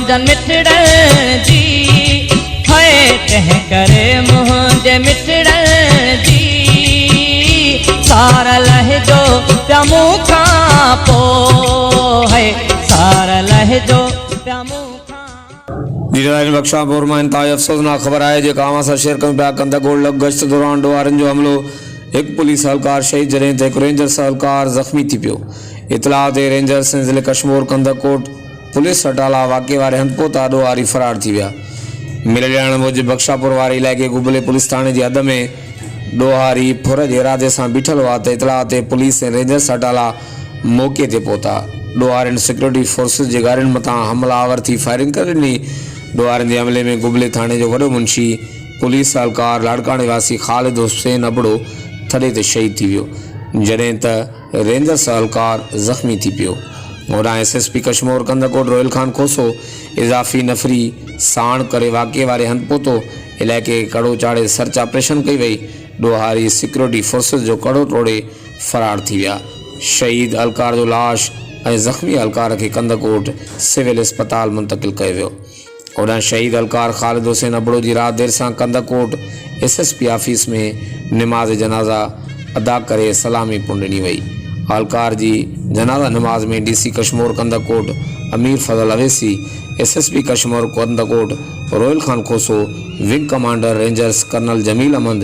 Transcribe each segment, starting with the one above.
मुंहिंजनि मिठड़नि जी है तंहिं करे मुंहिंजे मिठड़नि जी सार लहजो पिया मूंखां पोइ है सार लहजो पिया मूंखां। बख्शापुर में इंतहाई अफ़सोसनाक ख़बर है जो आवां सां शेयर कयूं पिया। कंदकोट लग गश्त दौरान डोहारनि जो हमलो, एक पुलिस एहलकार शहीद जॾहिं त हिकु रेंजर एहलकार ज़ख़्मी थी पियो। इतला ते रेंजर्स ऐं ज़िले कश्मीर कंदकोट पुलिस सटाला वाक़े वारे हंधि पहुता डोहारी फरार थी विया। मिलियल ॼाण मूजिबि बख्शापुर वारे इलाइक़े गुबले पुलिस थाणे जी हद में डोहारी फुर जे इरादे सां बीठल हुआ त इतला ते पुलिस ऐं रेंजर्स सटाला मौक़े ते पहुता। डोहारियुनि सिक्योरिटी फोर्सिस जे गाड़ियुनि मथां हमलावर थी फायरिंग करे ॾिनी। डोहारियुनि जे हमले में गुबले थाणे जो वॾो मुंशी पुलिस एहलकार लाड़काणे वासी ख़ालिद हुसैन अबड़ो थॾे ते शहीद थी वियो, जॾहिं त रेंजर्स एहलकार ज़ख़्मी थी पियो। होॾां SSP कश्मीर कंदकोट रोहिल खान खोसो इज़ाफ़ी नफ़री साण करे वाक़े वारे हंधि पहुतो। इलाइक़े कड़ो चाढ़े सर्च ऑपरेशन कई वई। डोहारी सिक्योरिटी फोर्सिस जो कड़ो तोड़े फरार थी विया। शहीद एहलकार जो लाश ऐं ज़ख़्मी एहलकार खे कंदकोट सिविल अस्पताल मुंतक़िल कयो वियो। होॾां शहीद एहलकार ख़ालिद हुसैन अबड़ो जी राति देर सां कंदकोट SSP ऑफिस में नमाज़ जनाज़ा अदा करे सलामी पुंड ॾिनी वई। एहलकार जी जनाज़ा नमाज़ में DC Kashmir Kandhkot Ameer Fazal Awaisi, SSP Kashmore Kandhkot Rohail Khan Khoso, wing commander rangers colonel Jameel Ahmed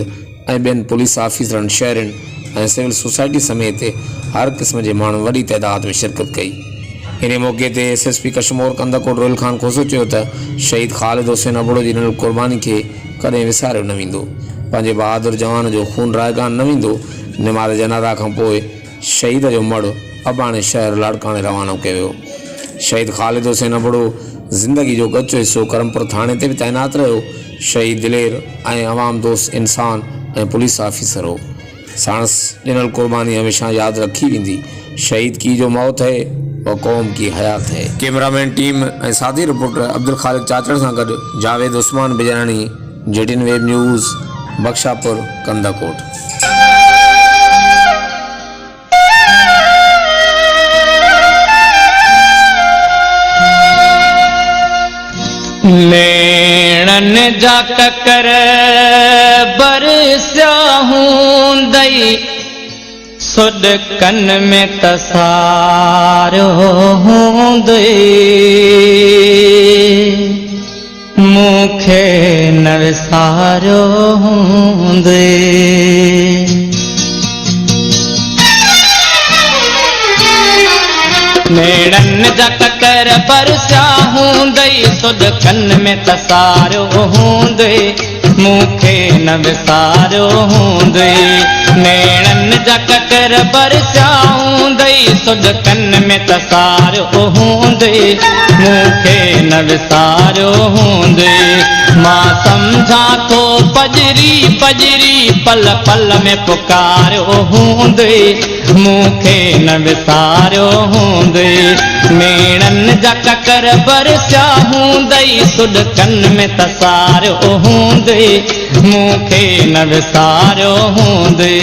ऐं ॿियनि पुलिस ऑफिसरनि शहरनि ऐं सिविल सोसाइटी समेत हर क़िस्म जे माण्हू वॾी तइदाद में शिरकत कई। इन मौक़े ते SSP कश्मीर कंदकोट रोहिल खान खोसो चयो त शहीद ख़ालिद हुसैन अबड़ो जी ॾिनल क़ुर्बानी खे कॾहिं विसारियो न वेंदो। पंहिंजे बहादुर जवान जो खून रायगान न वेंदो। नमाज़ जनाज़ा खां पोइ शहीद जो मड़ अबाणे शहर लाड़काणे रवानो कयो वियो। शहीद ख़ालिद हुसैन अबड़ो ज़िंदगी जो गचो हिसो करमपुर थाणे ते बि तैनात रहियो। शहीद दिलेर ऐं अवाम दोस्त इंसान ऐं पुलिस ऑफिसर हो। साणुसि ॾिनल क़ुर्बानी हमेशा यादि रखी वेंदी। शहीद की जो मौत है वो कौम की हयात है। कैमरामैन टीम ऐं साथी रिपोर्टर अब्दुल खालिक चाचड़ सां गॾु Javed Usman Bijarani, JTN web news, Bakhshapur Kandhkot. लेणन जा ककर बरसिया हूंदई, सुड कन में तसारो हूंदई, मूंखे न विसारो हूंदई। नेड़न जा ककर बरसिया हूंदई, सुड कन में तसारो हूंदई, मूंखे न विसारो हूंदई। नेड़न जा ककर बरसिया हूंदई, सुड कन में तसारो हूंदई, मूंखे न विसारो हूंदई। मां सम्झा थो पजरी पजरी पल पल में पुकारो हूंदई, मूंखे न विसारो हूंदई। नेड़न जा ककर बरसिया हूंदई, सुड कन में तसारो हूंदई, मूंखे न विसारो हूंदई।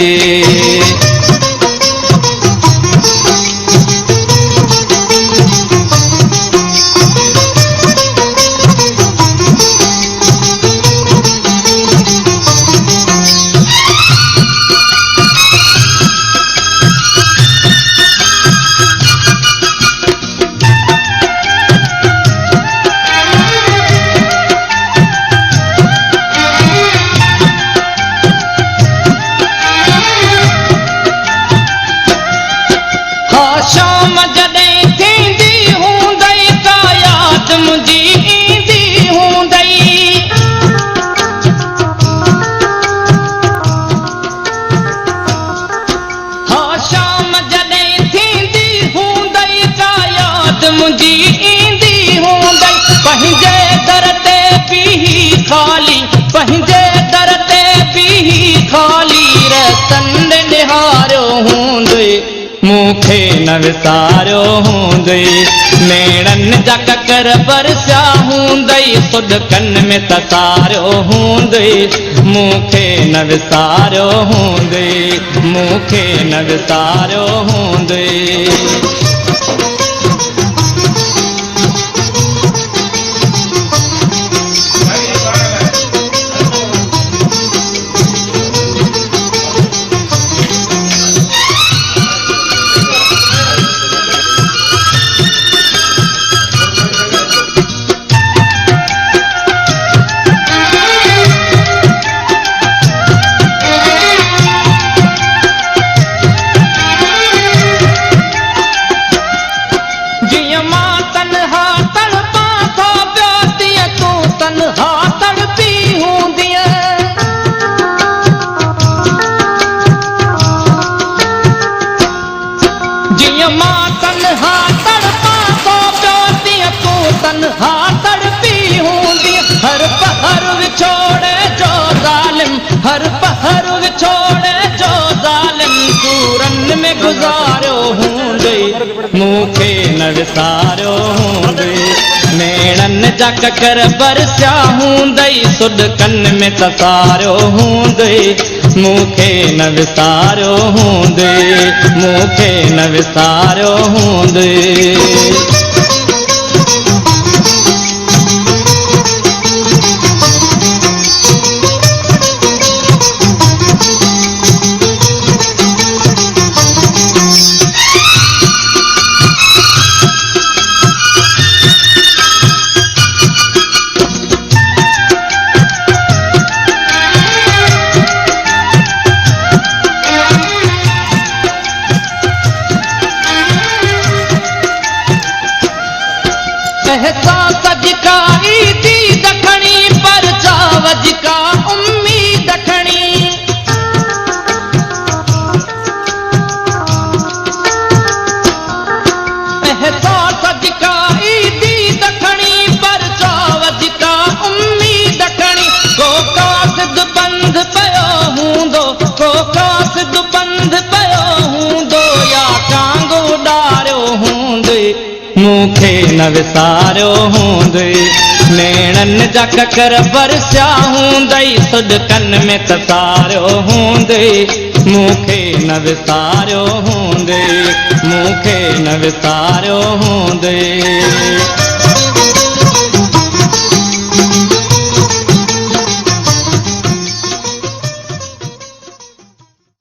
शाम जॾहिं थींदी हूंदई का यादि मुंहिंजी ईंदी हूंदई। हा शाम जॾहिं थींदी हूंदई का यादि मुंहिंजी ईंदी हूंदई। पंहिंजे दर ते पीही खाली, पंहिंजे दर ते पीही खाली, रतन निहारियो हूंदई, मूंखे न विसारो हूंदई। नेड़न जा ककर बरसिया हूंदई, सुड कन में तसारो हूंदई, मूंखे न विसारो हूंदई, मूंखे न विसारो हूंदई। मूंखे न विसारियो हूंदे नेणनि जा ककर बरसिया हूंदई सुॾकन में तसारियो हूंदे मूंखे न विसारियो हूंदे मूंखे न विसारियो हूंदे एहसास का ईदी दखणी पर चावज का उम्मीद खणी एहसास का ईदी दखणी पर चावज का उम्मीद खणी को कासिद बंद पयो हूंदो को कासिद बंद पयो हूंदो या कांगो डारियो हूंदे मूंखे न विसारियो हूंदे नेणनि जा ककर बरसिया हूंदई सुॾकन में तसारियो हूंदे मूंखे न विसारियो हूंदे मूंखे न विसारियो हूंदे